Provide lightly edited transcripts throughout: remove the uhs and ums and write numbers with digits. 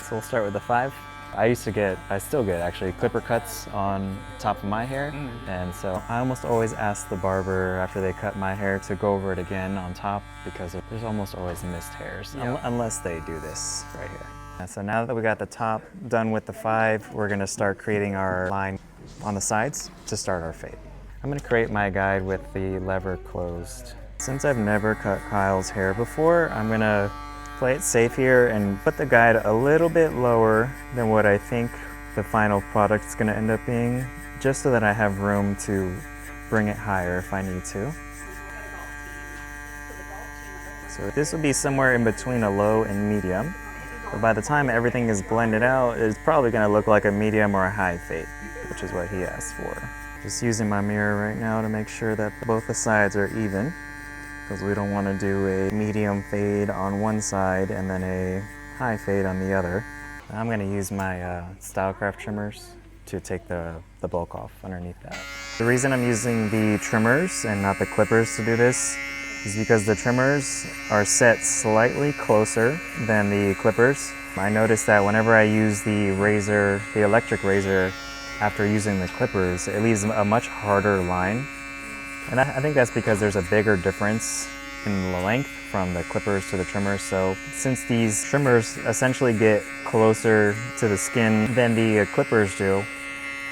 So we'll start with the 5. I still get actually clipper cuts on top of my hair. And so I almost always ask the barber after they cut my hair to go over it again on top because there's almost always missed hairs, unless they do this right here. And so now that we got the top done with the 5, we're gonna start creating our line on the sides to start our fade. I'm gonna create my guide with the lever closed. Since I've never cut Kyle's hair before, I'm gonna play it safe here and put the guide a little bit lower than what I think the final product is going to end up being, just so that I have room to bring it higher if I need to. So this will be somewhere in between a low and medium, but by the time everything is blended out, it's probably going to look like a medium or a high fade, which is what he asked for. Just using my mirror right now to make sure that both the sides are even, because we don't want to do a medium fade on one side and then a high fade on the other. I'm going to use my Stylecraft trimmers to take the bulk off underneath that. The reason I'm using the trimmers and not the clippers to do this is because the trimmers are set slightly closer than the clippers. I noticed that whenever I use the razor, the electric razor, after using the clippers, it leaves a much harder line. And I think that's because there's a bigger difference in the length from the clippers to the trimmers. So since these trimmers essentially get closer to the skin than the clippers do,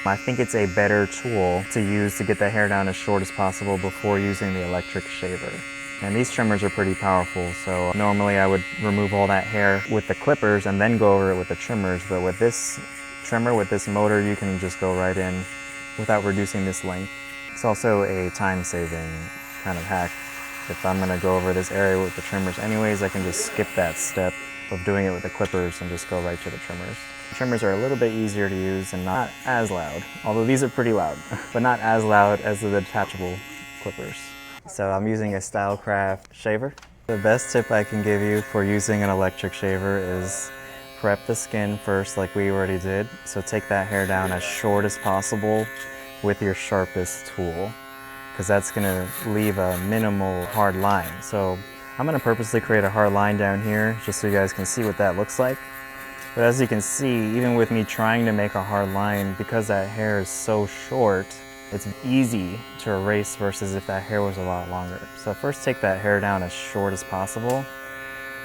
I think it's a better tool to use to get the hair down as short as possible before using the electric shaver. And these trimmers are pretty powerful, so normally I would remove all that hair with the clippers and then go over it with the trimmers, but with this trimmer, with this motor, you can just go right in without reducing this length. It's also a time-saving kind of hack. If I'm gonna go over this area with the trimmers anyways, I can just skip that step of doing it with the clippers and just go right to the trimmers. The trimmers are a little bit easier to use and not as loud, although these are pretty loud, but not as loud as the detachable clippers. So I'm using a Stylecraft shaver. The best tip I can give you for using an electric shaver is prep the skin first like we already did. So take that hair down as short as possible with your sharpest tool, because that's going to leave a minimal hard line. So I'm going to purposely create a hard line down here just so you guys can see what that looks like. But as you can see, even with me trying to make a hard line, because that hair is so short, it's easy to erase versus if that hair was a lot longer. So first take that hair down as short as possible,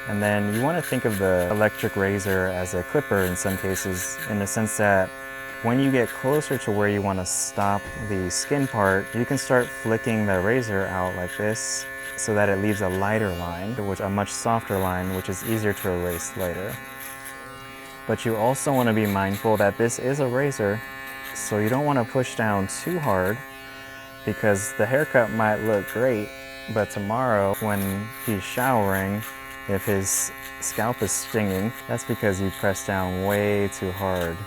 and then you want to think of the electric razor as a clipper in some cases, in the sense that when you get closer to where you want to stop the skin part, you can start flicking the razor out like this so that it leaves a lighter line, a much softer line, which is easier to erase later. But you also want to be mindful that this is a razor, so you don't want to push down too hard, because the haircut might look great, but tomorrow when he's showering, if his scalp is stinging, that's because you pressed down way too hard.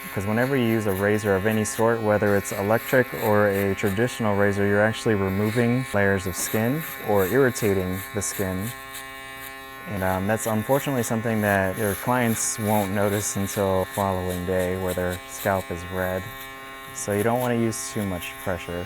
Because whenever you use a razor of any sort, whether it's electric or a traditional razor, you're actually removing layers of skin or irritating the skin. And that's unfortunately something that your clients won't notice until the following day where their scalp is red. So you don't want to use too much pressure.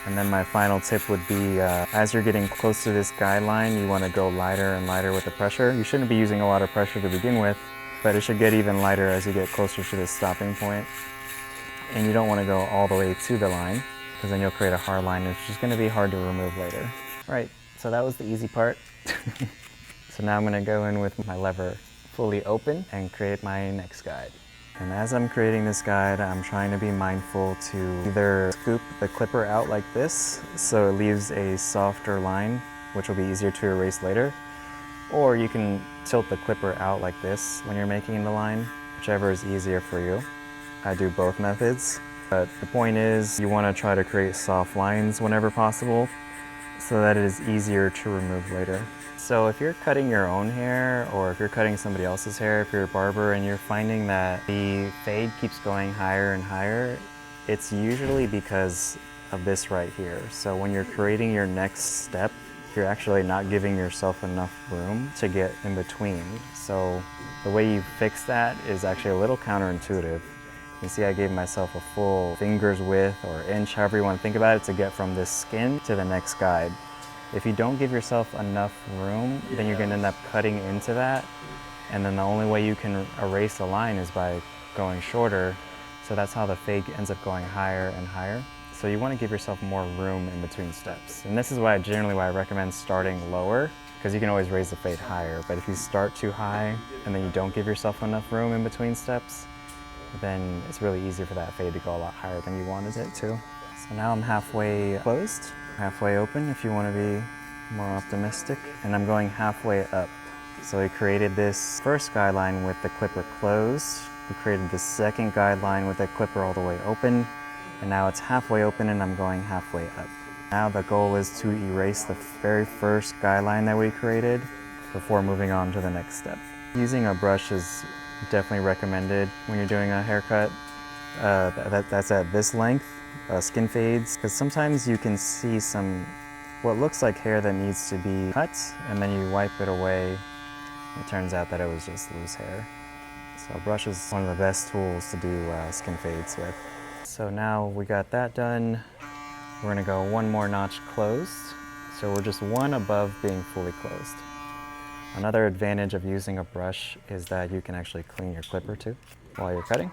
And then my final tip would be, as you're getting close to this guideline, you want to go lighter and lighter with the pressure. You shouldn't be using a lot of pressure to begin with, but it should get even lighter as you get closer to this stopping point. And you don't want to go all the way to the line, because then you'll create a hard line, which is going to be hard to remove later. Right, so that was the easy part. So now I'm going to go in with my lever fully open and create my next guide. And as I'm creating this guide, I'm trying to be mindful to either scoop the clipper out like this, so it leaves a softer line, which will be easier to erase later, or you can tilt the clipper out like this when you're making the line, whichever is easier for you. I do both methods, but the point is you want to try to create soft lines whenever possible so that it is easier to remove later. So if you're cutting your own hair, or if you're cutting somebody else's hair, if you're a barber and you're finding that the fade keeps going higher and higher, it's usually because of this right here. So when you're creating your next step, you're actually not giving yourself enough room to get in between. So the way you fix that is actually a little counterintuitive. You can see I gave myself a full finger's width or inch, however you want to think about it, to get from this skin to the next guide. If you don't give yourself enough room, then you're going to end up cutting into that, And then the only way you can erase a line is by going shorter. So that's how the fade ends up going higher and higher. So you want to give yourself more room in between steps. And this is why I recommend starting lower, because you can always raise the fade higher. But if you start too high and then you don't give yourself enough room in between steps, then it's really easy for that fade to go a lot higher than you wanted it to. So now I'm halfway closed, halfway open if you want to be more optimistic, and I'm going halfway up. So we created this first guideline with the clipper closed. We created the second guideline with the clipper all the way open, and now it's halfway open and I'm going halfway up. Now the goal is to erase the very first guideline that we created before moving on to the next step. Using a brush is definitely recommended when you're doing a haircut that's at this length, skin fades, because sometimes you can see what looks like hair that needs to be cut, and then you wipe it away. It turns out that it was just loose hair. So a brush is one of the best tools to do skin fades with. So now we got that done. We're gonna go one more notch closed. So we're just one above being fully closed. Another advantage of using a brush is that you can actually clean your clipper too while you're cutting.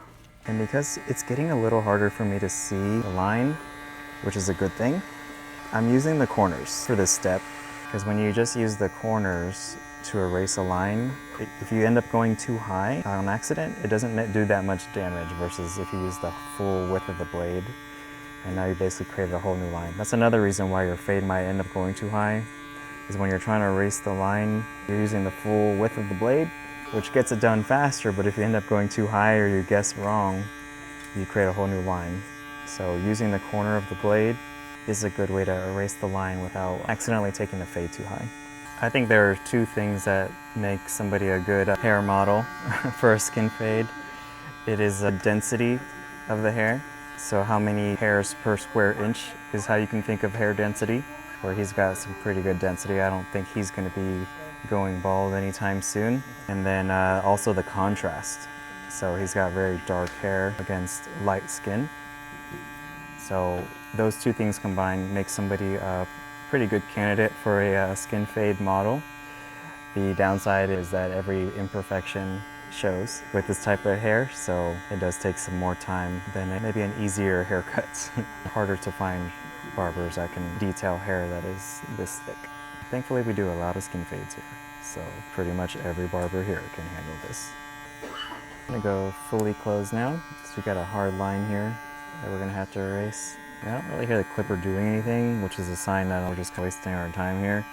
And because it's getting a little harder for me to see the line, which is a good thing, I'm using the corners for this step, because when you just use the corners to erase a line, if you end up going too high on accident, it doesn't do that much damage versus if you use the full width of the blade, and now you basically created a whole new line. That's another reason why your fade might end up going too high, is when you're trying to erase the line, you're using the full width of the blade, which gets it done faster, but if you end up going too high or you guess wrong, you create a whole new line. So using the corner of the blade is a good way to erase the line without accidentally taking the fade too high. I think there are two things that make somebody a good hair model for a skin fade. It is the density of the hair. So how many hairs per square inch is how you can think of hair density, where he's got some pretty good density. I don't think he's going to be going bald anytime soon. And then also the contrast. So he's got very dark hair against light skin. So those two things combined make somebody a pretty good candidate for a skin fade model. The downside is that every imperfection shows with this type of hair, so it does take some more time than maybe an easier haircut. Harder to find barbers that can detail hair that is this thick. Thankfully we do a lot of skin fades here, so pretty much every barber here can handle this. I'm gonna go fully closed now. So we got a hard line here that we're gonna have to erase. I don't really hear the clipper doing anything, which is a sign that we're just wasting our time here.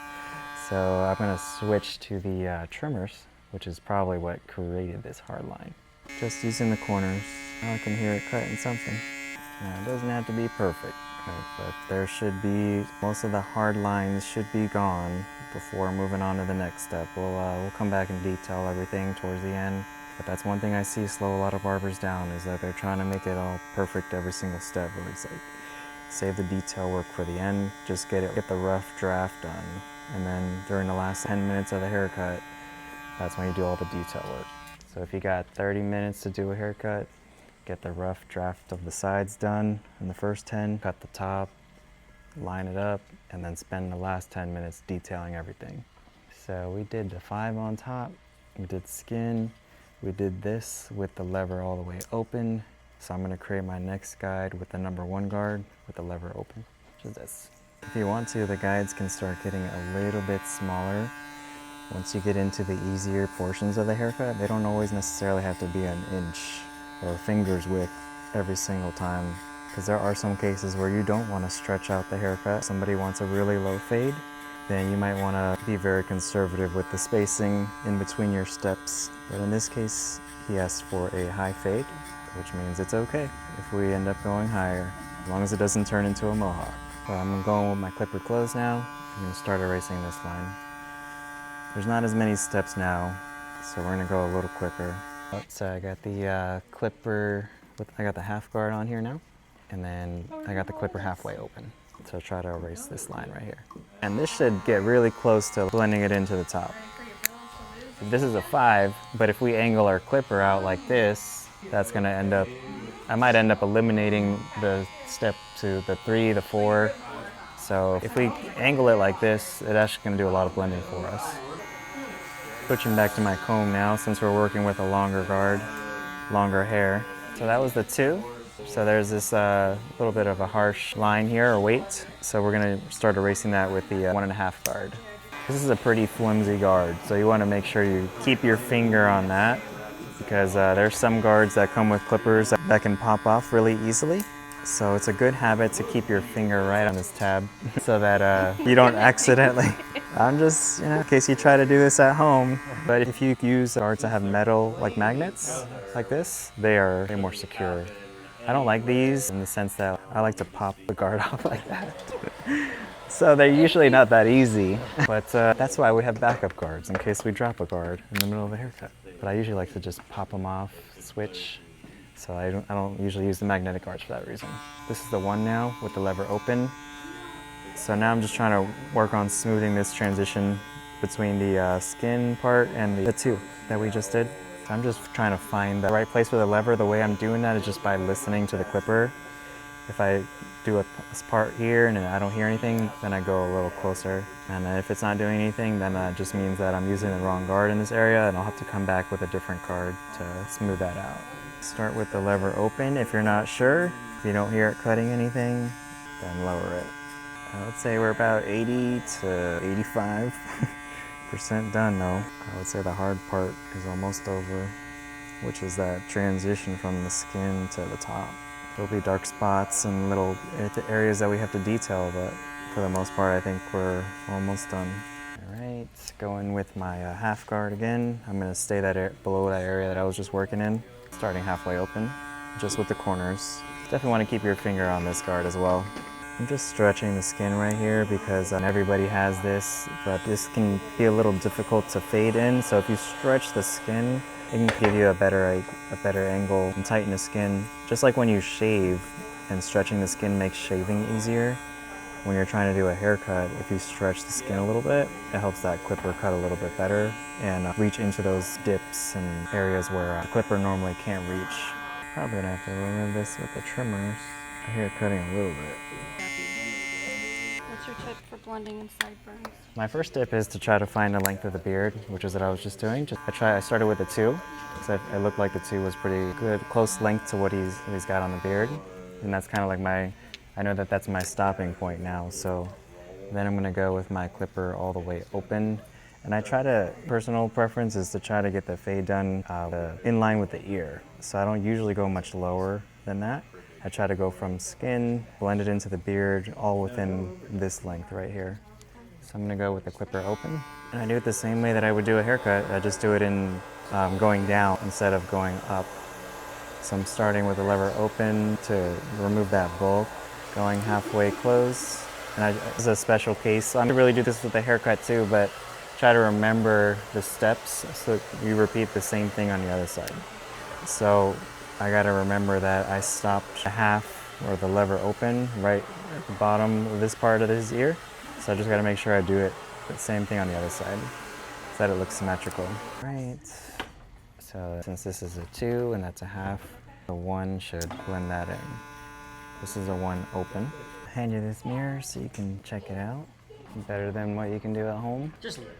So I'm gonna switch to the trimmers, which is probably what created this hard line. Just using the corners. Now I can hear it cutting something. Now it doesn't have to be perfect, but there should be, most of the hard lines should be gone before moving on to the next step. We'll come back and detail everything towards the end. But that's one thing I see slow a lot of barbers down, is that they're trying to make it all perfect every single step, where it's like, save the detail work for the end, just get the rough draft done. And then during the last 10 minutes of the haircut, that's when you do all the detail work. So if you got 30 minutes to do a haircut, get the rough draft of the sides done in the first 10, cut the top, line it up, and then spend the last 10 minutes detailing everything. So we did the 5 on top, we did skin, we did this with the lever all the way open. So I'm going to create my next guide with the number 1 guard with the lever open, which is this. If you want to, the guides can start getting a little bit smaller. Once you get into the easier portions of the haircut, they don't always necessarily have to be an inch or finger's width every single time, because there are some cases where you don't want to stretch out the haircut. Somebody wants a really low fade, then you might want to be very conservative with the spacing in between your steps. But in this case, he asked for a high fade, which means it's okay if we end up going higher, as long as it doesn't turn into a mohawk. So I'm going with my clipper closed now. I'm going to start erasing this line. There's not as many steps now, so we're going to go a little quicker. So I got the clipper, I got the half guard on here now, and then I got the clipper halfway open. So try to erase this line right here. And this should get really close to blending it into the top. This is a 5, but if we angle our clipper out like this, that's going to end up, I might end up eliminating the step to the 3, the 4. So if we angle it like this, it's actually going to do a lot of blending for us. Switching back to my comb now since we're working with a longer guard, longer hair. So that was the 2. So there's this little bit of a harsh line here, or weight. So we're gonna start erasing that with the 1.5 guard. This is a pretty flimsy guard, so you wanna make sure you keep your finger on that because there's some guards that come with clippers that can pop off really easily. So it's a good habit to keep your finger right on this tab so that you don't accidentally. I'm just, in case you try to do this at home. But if you use guards that have metal like magnets like this, they are way more secure. I don't like these in the sense that I like to pop the guard off like that. So they're usually not that easy, but that's why we have backup guards in case we drop a guard in the middle of a haircut. But I usually like to just pop them off, switch. So I don't usually use the magnetic guards for that reason. This is the 1 now with the lever open. So now I'm just trying to work on smoothing this transition between the skin part and the 2 that we just did. So I'm just trying to find the right place for the lever. The way I'm doing that is just by listening to the clipper. If I do a part here and I don't hear anything, then I go a little closer. And if it's not doing anything, then that just means that I'm using the wrong guard in this area, and I'll have to come back with a different guard to smooth that out. Start with the lever open. If you're not sure, if you don't hear it cutting anything, then lower it. I would say we're about 80 to 85% done though. I would say the hard part is almost over, which is that transition from the skin to the top. There'll be dark spots and little areas that we have to detail, but for the most part, I think we're almost done. All right, going with my half guard again. I'm gonna stay below that area that I was just working in, starting halfway open, just with the corners. Definitely wanna keep your finger on this guard as well. I'm just stretching the skin right here because everybody has this, but this can be a little difficult to fade in. So if you stretch the skin, it can give you a better angle and tighten the skin. Just like when you shave and stretching the skin makes shaving easier. When you're trying to do a haircut, if you stretch the skin a little bit, it helps that clipper cut a little bit better and reach into those dips and areas where a clipper normally can't reach. Probably gonna have to remove this with the trimmers. I hear it cutting a little bit. What's your tip for blending in sideburns? My first tip is to try to find the length of the beard, which is what I was just doing. I started with the 2, because it looked like the 2 was pretty good, close length to what he's got on the beard. And that's kind of like I know that that's my stopping point now. So then I'm gonna go with my clipper all the way open. And personal preference is to try to get the fade done in line with the ear. So I don't usually go much lower than that. I try to go from skin, blend it into the beard, all within this length right here. So I'm gonna go with the clipper open. And I do it the same way that I would do a haircut. I just do it in going down instead of going up. So I'm starting with the lever open to remove that bulk, going halfway close. And this is a special case. I'm gonna really do this with the haircut too, but try to remember the steps so you repeat the same thing on the other side. So I gotta remember that I stopped a half or the lever open right at the bottom of this part of his ear. So I just gotta make sure I do it the same thing on the other side so that it looks symmetrical. Right, so since this is a 2 and that's a half, the 1 should blend that in. This is a 1 open. I'll hand you this mirror so you can check it out. Better than what you can do at home. Just a little.